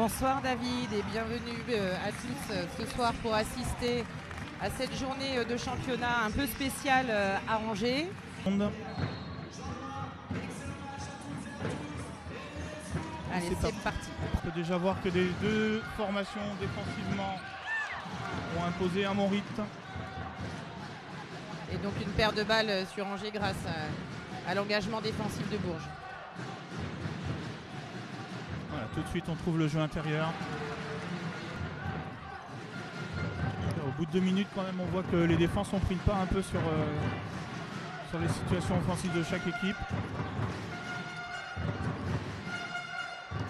Bonsoir David et bienvenue à tous ce soir pour assister à cette journée de championnat un peu spéciale à Angers. Allez, c'est parti. On peut déjà voir que les deux formations défensivement ont imposé un bon rythme. Et donc une paire de balles sur Angers grâce à l'engagement défensif de Bourges. Voilà, tout de suite on trouve le jeu intérieur. Au bout de 2 minutes quand même on voit que les défenses ont pris le pas un peu sur les situations offensives de chaque équipe.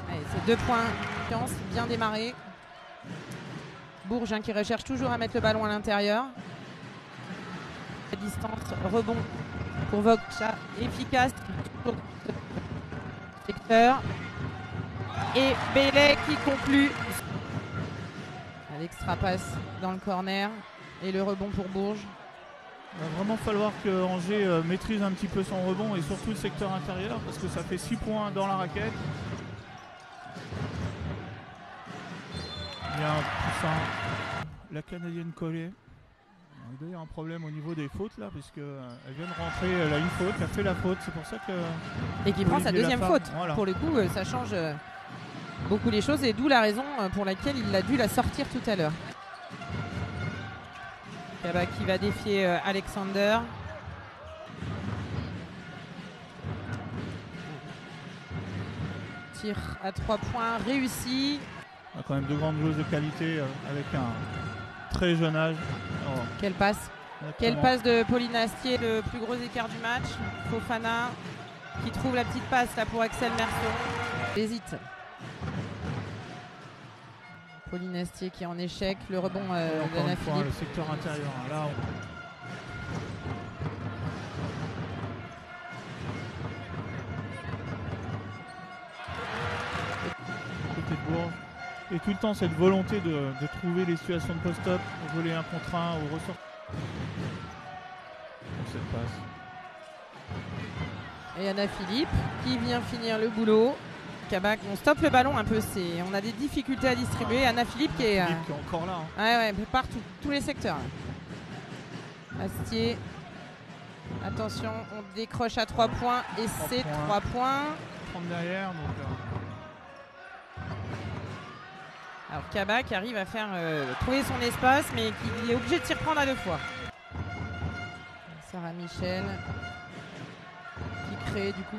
Allez, c'est 2 points confiance, bien démarré. Bourges qui recherche toujours à mettre le ballon à l'intérieur. Distance, rebond pour Vokcha, efficace. Secteur. Et Bellet qui conclut. L'extra passe dans le corner et le rebond pour Bourges. Il va vraiment falloir que Angers maîtrise un petit peu son rebond et surtout le secteur intérieur parce que ça fait 6 points dans la raquette. Bien poussant. La Canadienne collée. Il doit y avoir un problème au niveau des fautes là, puisqu'elle vient de rentrer, elle a une faute, elle a fait la faute, c'est pour ça que... Et qui prend sa deuxième faute. Voilà. Pour le coup, ça change beaucoup les choses et d'où la raison pour laquelle il a dû la sortir tout à l'heure. Kaba qui va défier Alexander. Tir à 3 points réussi. On a quand même 2 grandes joueuses de qualité avec un très jeune âge. Oh. Quelle passe. Quelle passe de Pauline Astier, le plus gros écart du match. Fofana qui trouve la petite passe là pour Axel Merceron. Hésite. Pauline Astier qui est en échec. Le rebond d'Anna Philippe. Le secteur intérieur. Là, côté de Bourges. Et tout le temps cette volonté de trouver les situations de post-up, voler un contre un ou ressortir. Cette passe. Et Anna Philippe qui vient finir le boulot. Kabak, on stoppe le ballon un peu, on a des difficultés à distribuer. Anna Philippe qui est encore là. Hein. Ouais, partout, tous les secteurs. Astier. Attention, on décroche à 3 points et c'est 3 points. 30 derrière, donc... Alors Kaba qui arrive à faire trouver son espace mais qui est obligé de s'y reprendre à 2 fois. Sarah Michel qui crée du coup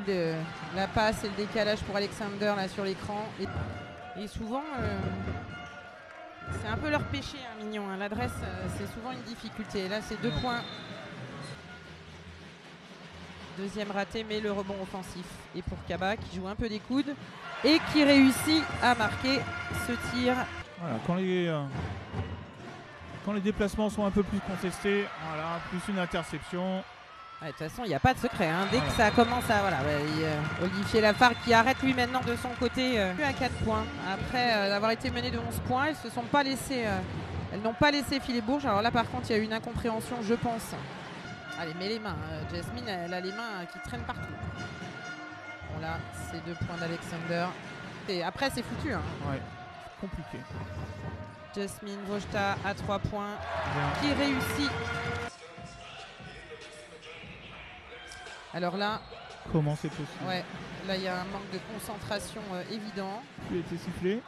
la passe et le décalage pour Alexander là sur l'écran. Et souvent c'est un peu leur péché mignon. Hein. L'adresse c'est souvent une difficulté. Là c'est 2 points. Deuxième raté mais le rebond offensif. Et pour Kaba qui joue un peu des coudes et qui réussit à marquer ce tir. Voilà, quand les déplacements sont un peu plus contestés, voilà, plus une interception. De toute façon, il n'y a pas de secret. Hein. Dès que ça commence à... Voilà, Olivier Lafargue qui arrête lui maintenant de son côté à 4 points. Après avoir été mené de 11 points, elles se sont pas laissées... elles n'ont pas laissé filer Bourges. Alors là, par contre, il y a eu une incompréhension, je pense. Allez, mets les mains. Jasmine, elle a les mains qui traînent partout. Bon là, c'est 2 points d'Alexander. Et après, c'est foutu. Hein. Ouais, compliqué. Jasmine Vojta à 3 points. Bien. Qui réussit. Alors là... Comment c'est possible? Ouais, là, il y a un manque de concentration évident. Il a été sifflé.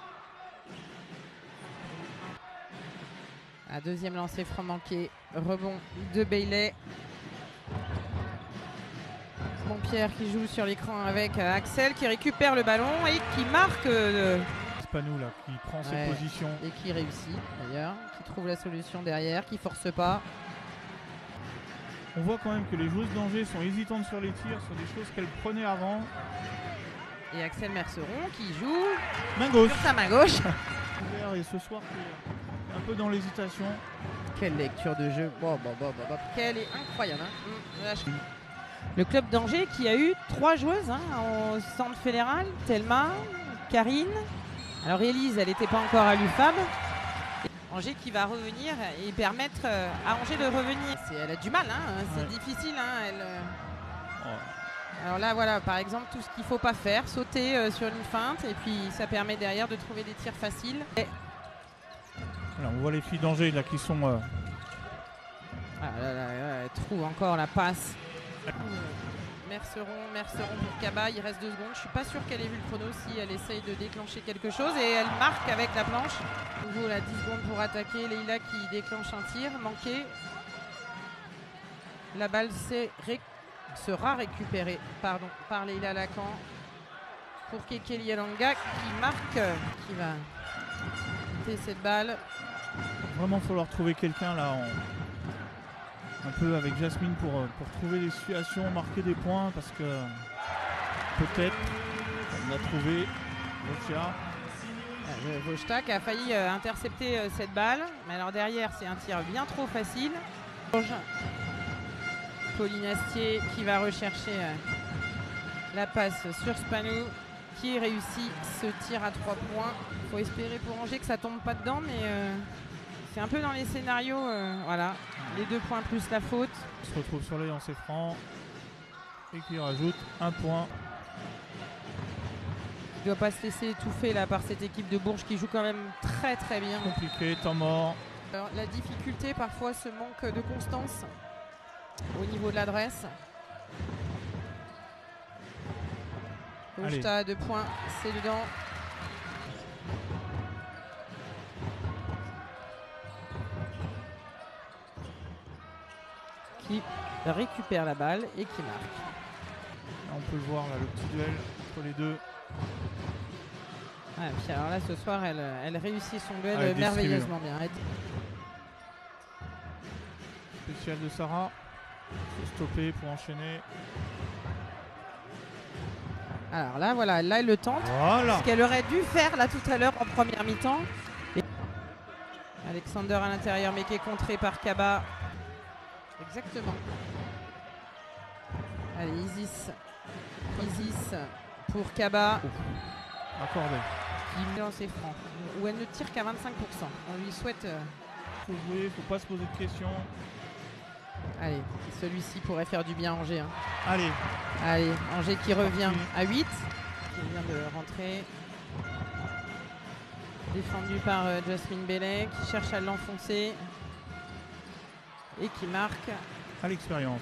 Deuxième lancer franc manqué. Rebond de Bailey. Pierre qui joue sur l'écran avec Axel qui récupère le ballon et qui marque. C'est pas nous là, qui prend cette position. Et qui réussit d'ailleurs, qui trouve la solution derrière, qui force pas. On voit quand même que les joueuses d'Angers sont hésitantes sur les tirs, sur des choses qu'elles prenaient avant. Et Axel Merceron qui joue main gauche. Sur sa main gauche. Et ce soir, un peu dans l'hésitation. Quelle lecture de jeu. Quelle est incroyable. Hein. Le club d'Angers qui a eu 3 joueuses au centre fédéral. Thelma, Karine. Alors Élise, elle n'était pas encore à l'UFAB. Angers qui va revenir et permettre à Angers de revenir. Elle a du mal, c'est difficile. Alors là, voilà, par exemple, tout ce qu'il ne faut pas faire, sauter sur une feinte, et puis ça permet derrière de trouver des tirs faciles. Voilà, on voit les filles d'Angers là qui sont... Ah là là, elle trouve encore la passe. Merceron pour Kaba, il reste 2 secondes. Je suis pas sûr qu'elle ait vu le chrono si elle essaye de déclencher quelque chose. Et elle marque avec la planche. Nouveau là, 10 secondes pour attaquer. Leïla qui déclenche un tir, manqué. La balle sera récupérée par Leïla Lacan pour Kekeli Elanga qui marque, qui va quitter cette balle. Vraiment falloir trouver quelqu'un là un peu avec Jasmine pour trouver des situations, marquer des points, parce que peut-être on a trouvé Vojta qui a failli intercepter cette balle, mais alors derrière c'est un tir bien trop facile. Pauline Astier qui va rechercher la passe sur Spanou qui réussit ce tir à 3 points. Il faut espérer pour Angers que ça tombe pas dedans, mais c'est un peu dans les scénarios, voilà, les 2 points plus la faute. On se retrouve sur les lancers francs et qui rajoute 1 point. Il ne doit pas se laisser étouffer là par cette équipe de Bourges qui joue quand même très très bien. Compliqué, temps mort. Alors, la difficulté parfois, ce manque de constance au niveau de l'adresse. Vojta à 2 points, c'est dedans. Qui récupère la balle et qui marque. Là, on peut le voir, là, le petit duel entre les deux. Ah, et puis alors là, ce soir, elle réussit son duel merveilleusement bien. Spécial de Sarah. Il faut stopper pour enchaîner. Alors là, voilà, là, elle le tente. Voilà. Ce qu'elle aurait dû faire là tout à l'heure en première mi-temps. Alexander à l'intérieur, mais qui est contré par Kaba. Exactement. Allez, Isis pour Kaba. Accordé. Qui met dans ses francs. Où elle ne tire qu'à 25%. On lui souhaite. Faut jouer, faut pas se poser de questions. Allez, celui-ci pourrait faire du bien à Angers. Hein. Allez, Angers qui revient à 8. Qui vient de rentrer. Défendu par Jasmine Bellet qui cherche à l'enfoncer. Et qui marque. À l'expérience.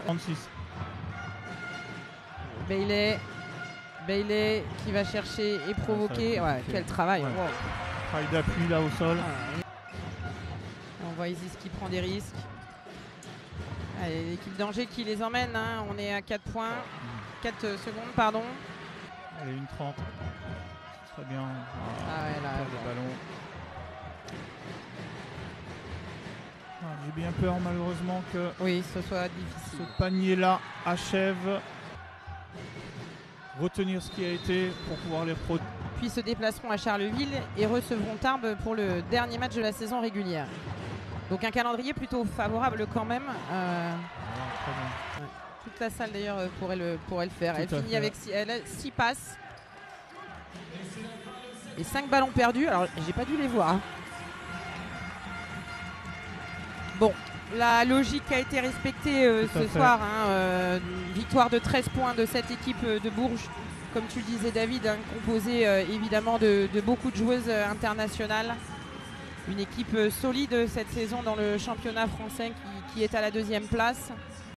36. Bailey qui va chercher et provoquer. Ouais, quel travail. Ouais. Wow. Travail d'appui là au sol. On voit Isis qui prend des risques. Allez, l'équipe d'Angers qui les emmène. Hein. On est à 4 points. 4 secondes, pardon. Allez, 1:30. Ce serait bien. Ah ouais, là, le ballon. J'ai bien peur malheureusement que oui, ce soit difficile. Ce panier-là achève. Retenir ce qui a été pour pouvoir les produire. Puis se déplaceront à Charleville et recevront Tarbes pour le dernier match de la saison régulière. Donc un calendrier plutôt favorable quand même. Très bien. Ouais. Toute la salle d'ailleurs pourrait le faire. Elle finit avec 6 passes et 5 ballons perdus. Alors j'ai pas dû les voir. Hein. Bon, la logique a été respectée ce soir. Hein, victoire de 13 points de cette équipe de Bourges. Comme tu le disais David, hein, composée évidemment de beaucoup de joueuses internationales. Une équipe solide cette saison dans le championnat français qui est à la 2e place.